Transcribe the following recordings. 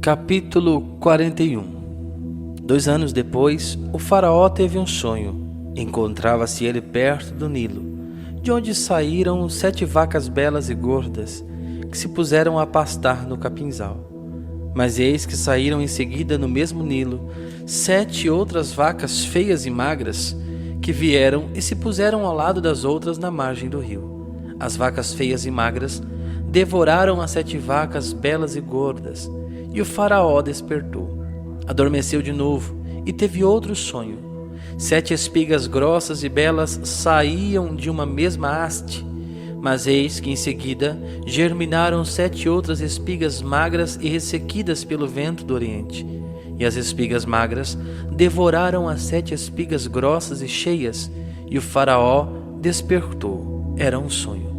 Capítulo 41. 2 anos depois, o faraó teve um sonho. Encontrava-se ele perto do Nilo, de onde saíram 7 vacas belas e gordas, que se puseram a pastar no capinzal. Mas eis que saíram em seguida no mesmo Nilo 7 outras vacas feias e magras, que vieram e se puseram ao lado das outras na margem do rio. As vacas feias e magras devoraram as 7 vacas belas e gordas, e o faraó despertou. Adormeceu de novo e teve outro sonho. 7 espigas grossas e belas saíam de uma mesma haste, mas eis que em seguida germinaram 7 outras espigas magras e ressequidas pelo vento do oriente. E as espigas magras devoraram as 7 espigas grossas e cheias, e o faraó despertou. Era um sonho.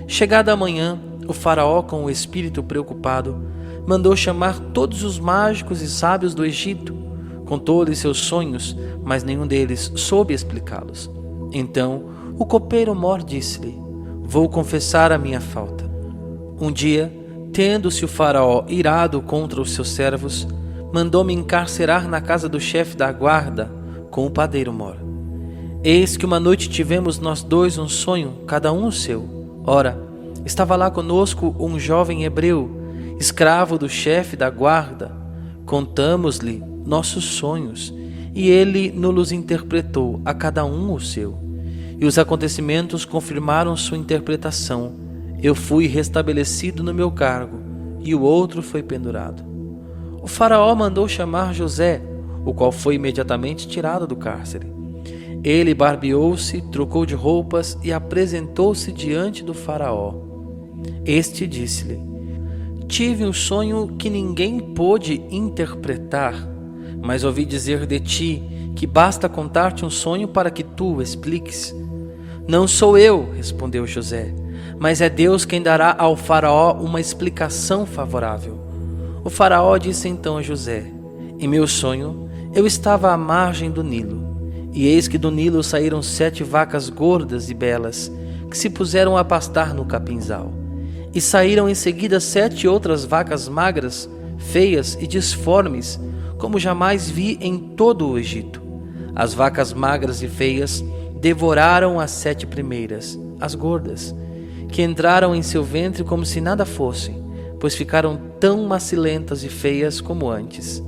Chegada a manhã, o faraó, com o espírito preocupado, mandou chamar todos os mágicos e sábios do Egito. Contou-lhes seus sonhos, mas nenhum deles soube explicá-los. Então o copeiro Mor disse-lhe: Vou confessar a minha falta. Um dia, tendo-se o faraó irado contra os seus servos, mandou-me encarcerar na casa do chefe da guarda com o padeiro Mor. Eis que uma noite tivemos nós dois um sonho, cada um o seu. Ora, estava lá conosco um jovem hebreu, escravo do chefe da guarda. Contamos-lhe nossos sonhos, e ele nos interpretou a cada um o seu. E os acontecimentos confirmaram sua interpretação. Eu fui restabelecido no meu cargo, e o outro foi pendurado. O faraó mandou chamar José, o qual foi imediatamente tirado do cárcere. Ele barbeou-se, trocou de roupas e apresentou-se diante do faraó. Este disse-lhe: Tive um sonho que ninguém pôde interpretar, mas ouvi dizer de ti que basta contar-te um sonho para que tu o expliques. Não sou eu, respondeu José, mas é Deus quem dará ao faraó uma explicação favorável. O faraó disse então a José: Em meu sonho eu estava à margem do Nilo, e eis que do Nilo saíram 7 vacas gordas e belas, que se puseram a pastar no capinzal. E saíram em seguida 7 outras vacas magras, feias e disformes, como jamais vi em todo o Egito. As vacas magras e feias devoraram as 7 primeiras, as gordas, que entraram em seu ventre como se nada fossem, pois ficaram tão macilentas e feias como antes.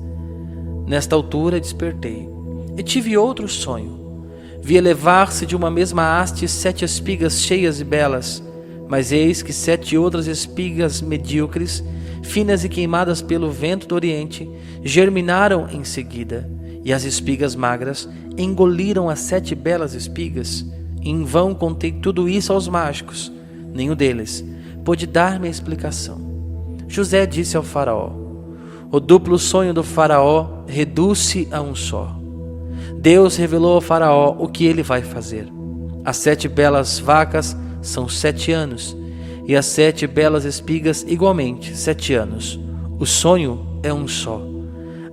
Nesta altura despertei, e tive outro sonho. Vi elevar-se de uma mesma haste 7 espigas cheias e belas, mas eis que 7 outras espigas medíocres, finas e queimadas pelo vento do oriente, germinaram em seguida, e as espigas magras engoliram as 7 belas espigas. Em vão contei tudo isso aos mágicos, nenhum deles pôde dar-me a explicação. José disse ao faraó: O duplo sonho do faraó reduz-se a um só. Deus revelou ao faraó o que ele vai fazer. As 7 belas vacas são 7 anos, e as 7 belas espigas igualmente 7 anos. O sonho é um só.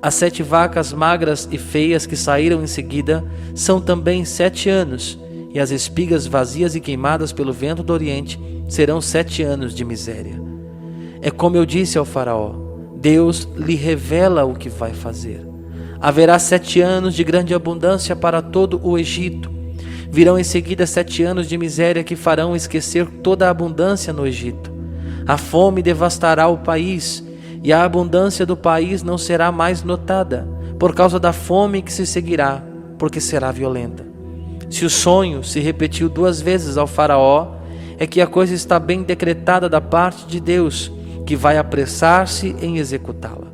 As 7 vacas magras e feias que saíram em seguida são também 7 anos, e as espigas vazias e queimadas pelo vento do oriente serão 7 anos de miséria. É como eu disse ao faraó: Deus lhe revela o que vai fazer. Haverá 7 anos de grande abundância para todo o Egito. Virão em seguida 7 anos de miséria que farão esquecer toda a abundância no Egito. A fome devastará o país, e a abundância do país não será mais notada, por causa da fome que se seguirá, porque será violenta. Se o sonho se repetiu 2 vezes ao faraó, é que a coisa está bem decretada da parte de Deus, que vai apressar-se em executá-la.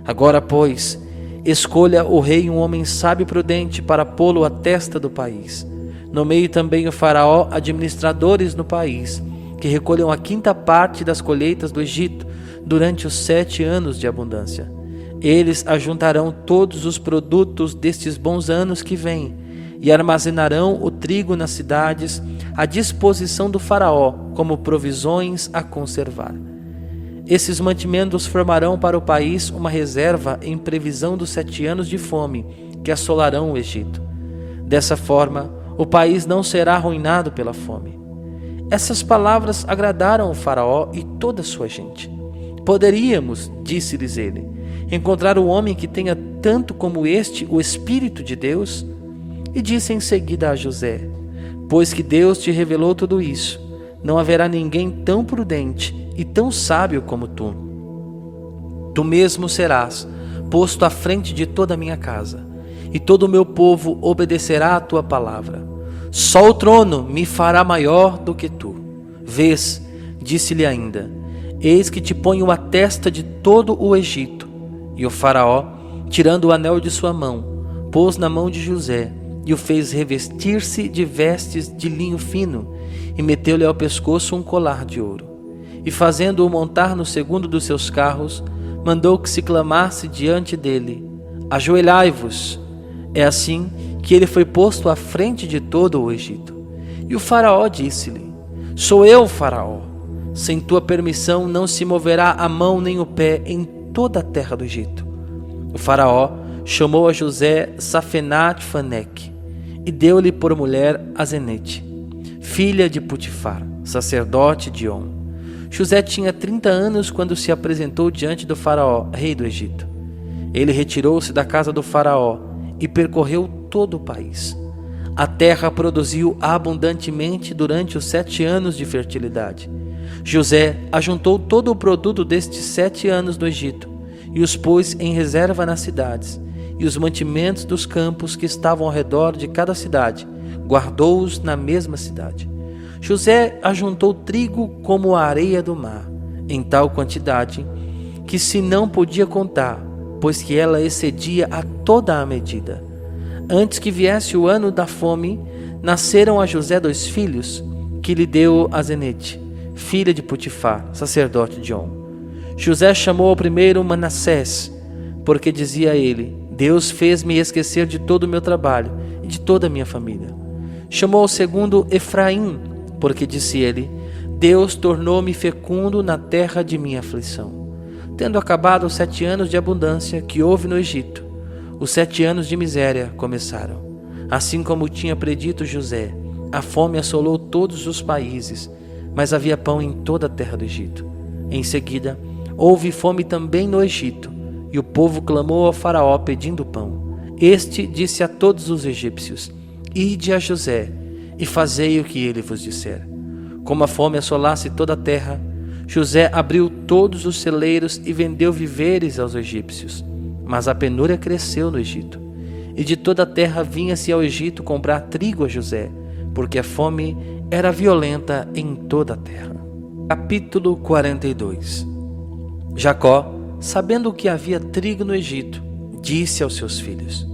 Agora, pois, escolha o rei um homem sábio e prudente para pô-lo à testa do país. Nomeie também o faraó administradores no país, que recolham a 5ª parte das colheitas do Egito durante os 7 anos de abundância. Eles ajuntarão todos os produtos destes bons anos que vêm e armazenarão o trigo nas cidades à disposição do faraó como provisões a conservar. Esses mantimentos formarão para o país uma reserva em previsão dos 7 anos de fome que assolarão o Egito. Dessa forma, o país não será arruinado pela fome. Essas palavras agradaram o faraó e toda a sua gente. Poderíamos, disse-lhes ele, encontrar o homem que tenha tanto como este o Espírito de Deus? E disse em seguida a José: pois que Deus te revelou tudo isso, não haverá ninguém tão prudente e tão sábio como tu. Tu mesmo serás posto à frente de toda a minha casa, e todo o meu povo obedecerá à tua palavra. Só o trono me fará maior do que tu. Vês, disse-lhe ainda, eis que te ponho à testa de todo o Egito. E o faraó, tirando o anel de sua mão, pôs na mão de José, e o fez revestir-se de vestes de linho fino, e meteu-lhe ao pescoço um colar de ouro. E fazendo-o montar no segundo dos seus carros, mandou que se clamasse diante dele: ajoelhai-vos. É assim que ele foi posto à frente de todo o Egito. E o faraó disse-lhe: sou eu, faraó. Sem tua permissão não se moverá a mão nem o pé em toda a terra do Egito. O faraó chamou a José Safenat-Faneque e deu-lhe por mulher Azenete, filha de Putifar, sacerdote de On. José tinha 30 anos quando se apresentou diante do faraó, rei do Egito. Ele retirou-se da casa do faraó e percorreu todo o país. A terra produziu abundantemente durante os 7 anos de fertilidade. José ajuntou todo o produto destes 7 anos do Egito e os pôs em reserva nas cidades, e os mantimentos dos campos que estavam ao redor de cada cidade guardou-os na mesma cidade. José ajuntou trigo como a areia do mar, em tal quantidade que se não podia contar, pois que ela excedia a toda a medida. Antes que viesse o ano da fome, nasceram a José 2 filhos, que lhe deu Azenete, filha de Putifar, sacerdote de On. José chamou ao primeiro Manassés, porque dizia ele: Deus fez-me esquecer de todo o meu trabalho e de toda a minha família. Chamou ao segundo Efraim, porque disse ele: Deus tornou-me fecundo na terra de minha aflição. Tendo acabado os 7 anos de abundância que houve no Egito, os 7 anos de miséria começaram. Assim como tinha predito José, a fome assolou todos os países, mas havia pão em toda a terra do Egito. Em seguida, houve fome também no Egito, e o povo clamou ao faraó pedindo pão. Este disse a todos os egípcios: Ide a José, e fazei o que ele vos disser. Como a fome assolasse toda a terra, José abriu todos os celeiros e vendeu víveres aos egípcios. Mas a penúria cresceu no Egito, e de toda a terra vinha-se ao Egito comprar trigo a José, porque a fome era violenta em toda a terra. Capítulo 42. Jacó, sabendo que havia trigo no Egito, disse aos seus filhos: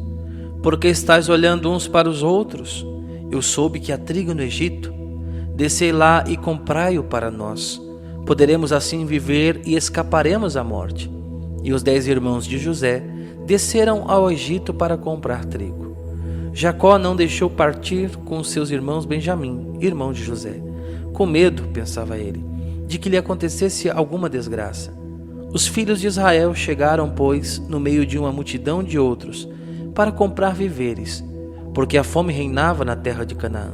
Por que estáis olhando uns para os outros? Eu soube que há trigo no Egito. Descei lá e comprai-o para nós. Poderemos assim viver e escaparemos à morte. E os 10 irmãos de José desceram ao Egito para comprar trigo. Jacó não deixou partir com seus irmãos Benjamim, irmão de José, com medo, pensava ele, de que lhe acontecesse alguma desgraça. Os filhos de Israel chegaram, pois, no meio de uma multidão de outros, para comprar víveres, porque a fome reinava na terra de Canaã.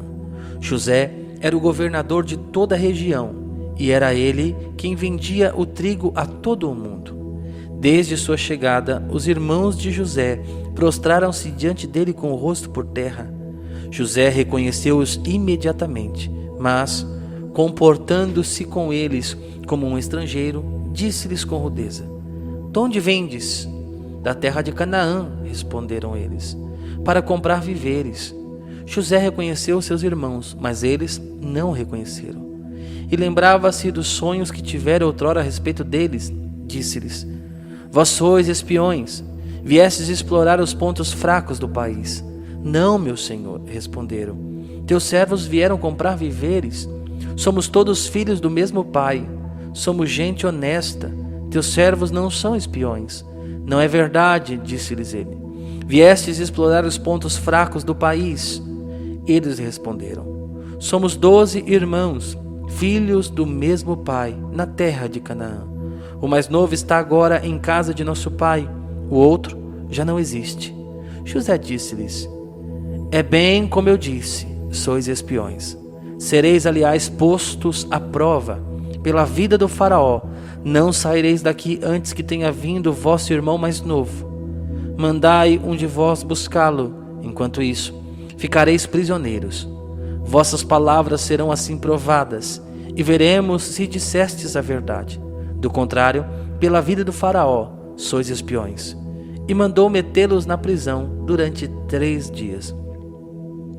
José era o governador de toda a região, e era ele quem vendia o trigo a todo o mundo. Desde sua chegada, os irmãos de José prostraram-se diante dele com o rosto por terra. José reconheceu-os imediatamente, mas, comportando-se com eles como um estrangeiro, disse-lhes com rudeza: De onde vendes? Da terra de Canaã, responderam eles, para comprar víveres. José reconheceu seus irmãos, mas eles não o reconheceram. E lembrava-se dos sonhos que tivera outrora a respeito deles. Disse-lhes: Vós sois espiões, viestes explorar os pontos fracos do país. Não, meu senhor, responderam. Teus servos vieram comprar víveres. Somos todos filhos do mesmo pai. Somos gente honesta. Teus servos não são espiões. Não é verdade, disse-lhes ele. Viestes explorar os pontos fracos do país. Eles responderam: Somos 12 irmãos, filhos do mesmo pai, na terra de Canaã. O mais novo está agora em casa de nosso pai, o outro já não existe. José disse-lhes: É bem como eu disse, sois espiões. Sereis, aliás, postos à prova, pela vida do faraó, não saireis daqui antes que tenha vindo vosso irmão mais novo. Mandai um de vós buscá-lo. Enquanto isso, ficareis prisioneiros. Vossas palavras serão assim provadas, e veremos se dissestes a verdade. Do contrário, pela vida do faraó, sois espiões. E mandou metê-los na prisão durante 3 dias.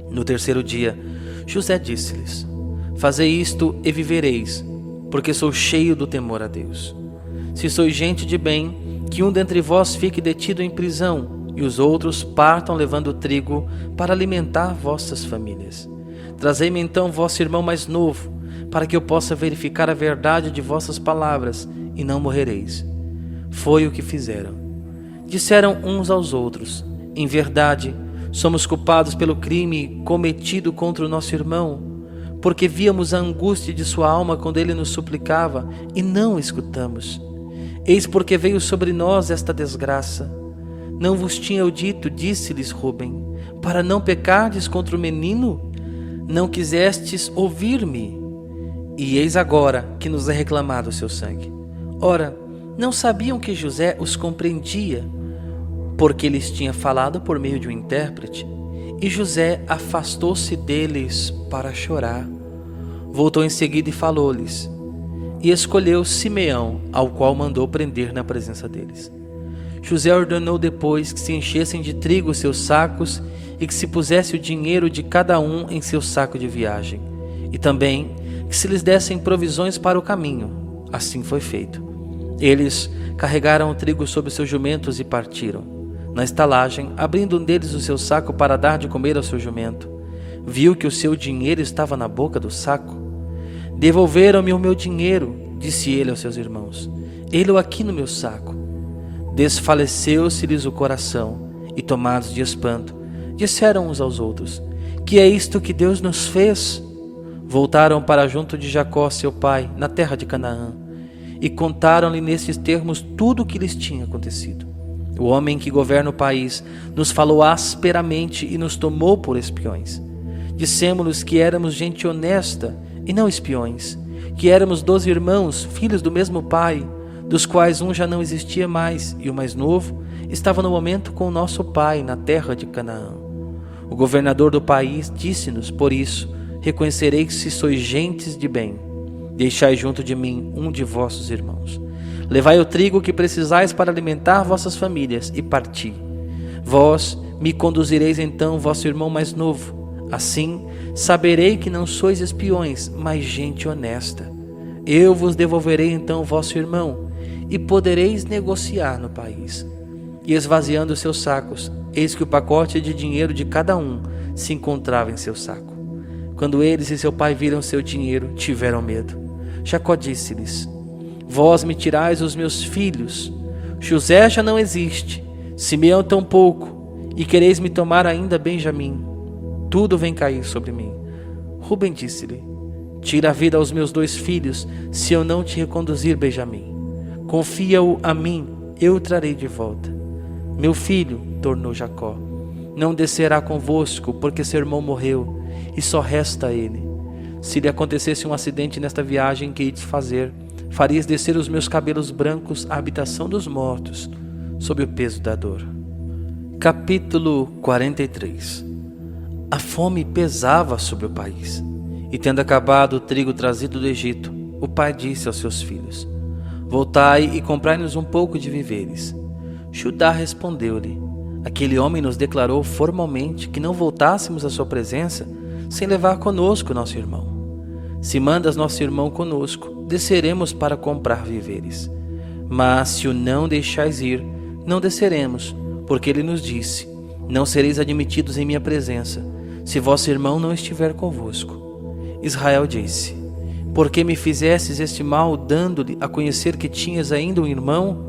No 3º dia, José disse-lhes: Fazei isto e vivereis, porque sou cheio do temor a Deus. Se sois gente de bem, que um dentre vós fique detido em prisão, e os outros partam levando trigo para alimentar vossas famílias. Trazei-me então vosso irmão mais novo, para que eu possa verificar a verdade de vossas palavras, e não morrereis. Foi o que fizeram. Disseram uns aos outros: Em verdade, somos culpados pelo crime cometido contra o nosso irmão, porque víamos a angústia de sua alma quando ele nos suplicava, e não escutamos. Eis porque veio sobre nós esta desgraça. Não vos tinha eu dito, disse-lhes Rúben, para não pecardes contra o menino? Não quisestes ouvir-me. E eis agora que nos é reclamado o seu sangue. Ora, não sabiam que José os compreendia, porque lhes tinha falado por meio de um intérprete. E José afastou-se deles para chorar. Voltou em seguida e falou-lhes. E escolheu Simeão, ao qual mandou prender na presença deles. José ordenou depois que se enchessem de trigo seus sacos e que se pusesse o dinheiro de cada um em seu saco de viagem, e também que se lhes dessem provisões para o caminho. Assim foi feito. Eles carregaram o trigo sobre seus jumentos e partiram. Na estalagem, abrindo um deles o seu saco para dar de comer ao seu jumento, viu que o seu dinheiro estava na boca do saco. Devolveram-me o meu dinheiro, disse ele aos seus irmãos. Ele-o aqui no meu saco. Desfaleceu-se-lhes o coração, e tomados de espanto, disseram uns aos outros: Que é isto que Deus nos fez? Voltaram para junto de Jacó, seu pai, na terra de Canaã, e contaram-lhe nesses termos tudo o que lhes tinha acontecido. O homem que governa o país nos falou asperamente e nos tomou por espiões. Dissemos-lhes que éramos gente honesta e não espiões, que éramos 12 irmãos, filhos do mesmo pai, dos quais um já não existia mais, e o mais novo estava no momento com o nosso pai na terra de Canaã. O governador do país disse-nos: Por isso, reconhecereis se sois gentes de bem. Deixai junto de mim um de vossos irmãos. Levai o trigo que precisais para alimentar vossas famílias, e parti. Vós me conduzireis então vosso irmão mais novo. Assim, saberei que não sois espiões, mas gente honesta. Eu vos devolverei então vosso irmão, e podereis negociar no país. E esvaziando os seus sacos, eis que o pacote de dinheiro de cada um se encontrava em seu saco. Quando eles e seu pai viram seu dinheiro, tiveram medo. Jacó disse-lhes: Vós me tirais os meus filhos. José já não existe, Simeão tampouco, e quereis me tomar ainda Benjamim. Tudo vem cair sobre mim. Rúben disse-lhe: Tira a vida aos meus 2 filhos, se eu não te reconduzir Benjamim. Confia-o a mim, eu o trarei de volta. Meu filho, tornou Jacó, não descerá convosco, porque seu irmão morreu, e só resta ele. Se lhe acontecesse um acidente nesta viagem que hei de fazer, farias descer os meus cabelos brancos à habitação dos mortos, sob o peso da dor. Capítulo 43. A fome pesava sobre o país, e tendo acabado o trigo trazido do Egito, o pai disse aos seus filhos: Voltai e comprai-nos um pouco de víveres. Judá respondeu-lhe: Aquele homem nos declarou formalmente que não voltássemos à sua presença sem levar conosco nosso irmão. Se mandas nosso irmão conosco, desceremos para comprar víveres. Mas se o não deixais ir, não desceremos, porque ele nos disse: Não sereis admitidos em minha presença, se vosso irmão não estiver convosco. Israel disse: Por que me fizestes este mal, dando-lhe a conhecer que tinhas ainda um irmão?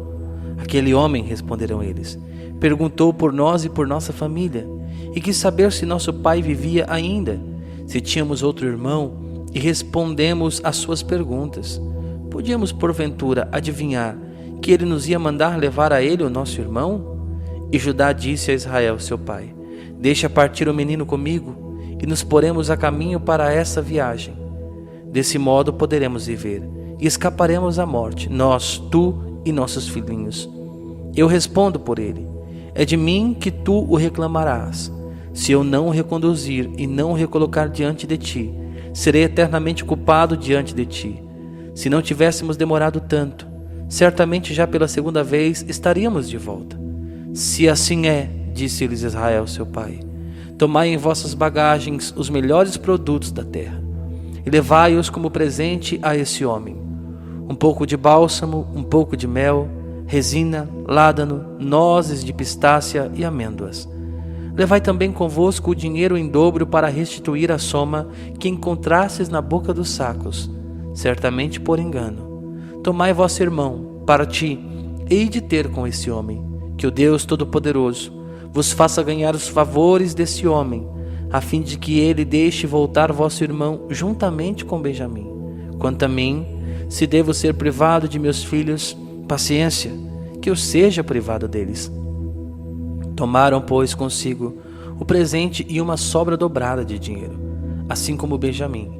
Aquele homem, responderam eles, perguntou por nós e por nossa família, e quis saber se nosso pai vivia ainda, se tínhamos outro irmão, e respondemos às suas perguntas. Podíamos, porventura, adivinhar que ele nos ia mandar levar a ele o nosso irmão? E Judá disse a Israel, seu pai: Deixa partir o menino comigo, e nos poremos a caminho para essa viagem. Desse modo poderemos viver, e escaparemos à morte, nós, tu e nossos filhinhos. Eu respondo por ele: é de mim que tu o reclamarás. Se eu não o reconduzir e não o recolocar diante de ti, serei eternamente culpado diante de ti. Se não tivéssemos demorado tanto, certamente já pela segunda vez estaríamos de volta. Se assim é, disse-lhes Israel seu pai, tomai em vossas bagagens os melhores produtos da terra, e levai-os como presente a esse homem: um pouco de bálsamo, um pouco de mel, resina, ládano, nozes de pistácia e amêndoas. Levai também convosco o dinheiro em dobro para restituir a soma que encontrastes na boca dos sacos, certamente por engano. Tomai vosso irmão, para ti, hei de ter com esse homem, que o Deus Todo-Poderoso vos faça ganhar os favores desse homem, a fim de que ele deixe voltar vosso irmão juntamente com Benjamim. Quanto a mim, se devo ser privado de meus filhos, paciência, que eu seja privado deles. Tomaram, pois, consigo o presente e uma sobra dobrada de dinheiro, assim como Benjamim,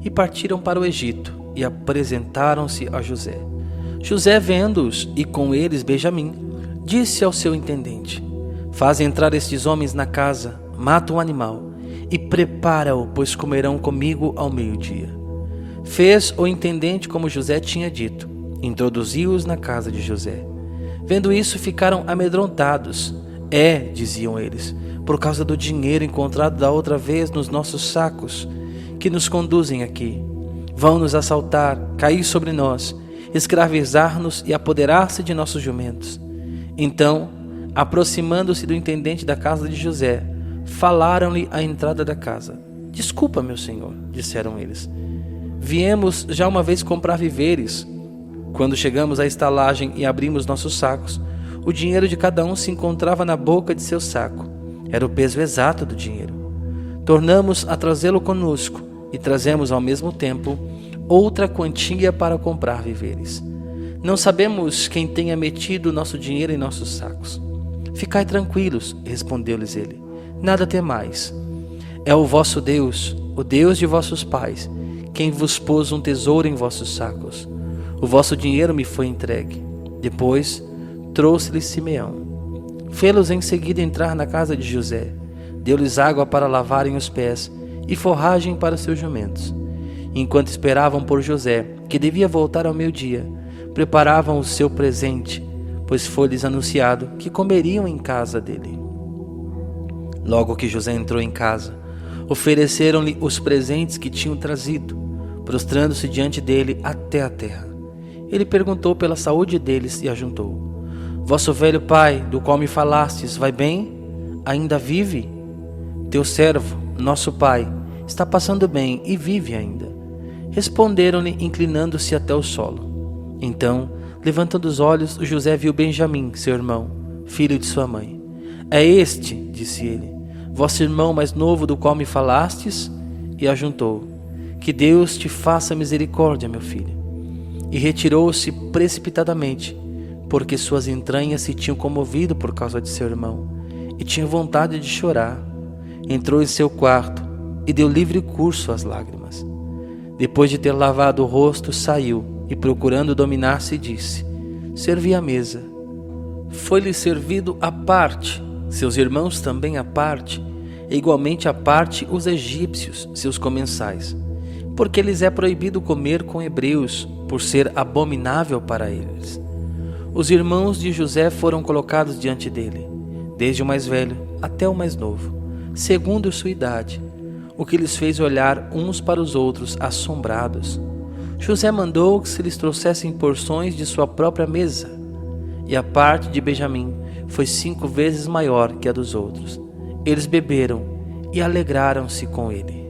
e partiram para o Egito, e apresentaram-se a José. José, vendo-os, e com eles Benjamim, disse ao seu intendente: faze entrar estes homens na casa, mata um animal, e prepara-o, pois comerão comigo ao meio-dia. Fez o intendente como José tinha dito, introduziu-os na casa de José. Vendo isso, ficaram amedrontados. Diziam eles, por causa do dinheiro encontrado da outra vez nos nossos sacos, que nos conduzem aqui. Vão nos assaltar, cair sobre nós, escravizar-nos e apoderar-se de nossos jumentos. Então, aproximando-se do intendente da casa de José, falaram-lhe à entrada da casa. Desculpa, meu senhor, disseram eles. Viemos já uma vez comprar víveres. Quando chegamos à estalagem e abrimos nossos sacos, o dinheiro de cada um se encontrava na boca de seu saco. Era o peso exato do dinheiro. Tornamos a trazê-lo conosco e trazemos ao mesmo tempo outra quantia para comprar víveres. Não sabemos quem tenha metido nosso dinheiro em nossos sacos. Ficai tranquilos, respondeu-lhes ele. Nada temais. É o vosso Deus, o Deus de vossos pais, quem vos pôs um tesouro em vossos sacos. O vosso dinheiro me foi entregue. Depois trouxe-lhes Simeão. Fê-los em seguida entrar na casa de José. Deu-lhes água para lavarem os pés e forragem para seus jumentos. Enquanto esperavam por José, que devia voltar ao meio-dia, preparavam o seu presente, pois foi-lhes anunciado que comeriam em casa dele. Logo que José entrou em casa, ofereceram-lhe os presentes que tinham trazido, prostrando-se diante dele até a terra. Ele perguntou pela saúde deles e ajuntou: vosso velho pai, do qual me falastes, vai bem? Ainda vive? Teu servo, nosso pai, está passando bem e vive ainda. Responderam-lhe, inclinando-se até o solo. Então, levantando os olhos, José viu Benjamim, seu irmão, filho de sua mãe. É este, disse ele, vosso irmão mais novo do qual me falastes? E ajuntou: que Deus te faça misericórdia, meu filho. E retirou-se precipitadamente, porque suas entranhas se tinham comovido por causa de seu irmão, e tinha vontade de chorar. Entrou em seu quarto e deu livre curso às lágrimas. Depois de ter lavado o rosto, saiu, e procurando dominar-se, disse: servi à mesa. Foi-lhe servido à parte, seus irmãos também à parte, e igualmente à parte os egípcios, seus comensais, porque lhes é proibido comer com hebreus, por ser abominável para eles. Os irmãos de José foram colocados diante dele, desde o mais velho até o mais novo, segundo sua idade, o que lhes fez olhar uns para os outros assombrados. José mandou que se lhes trouxessem porções de sua própria mesa, e a parte de Benjamim foi 5 vezes maior que a dos outros. Eles beberam e alegraram-se com ele.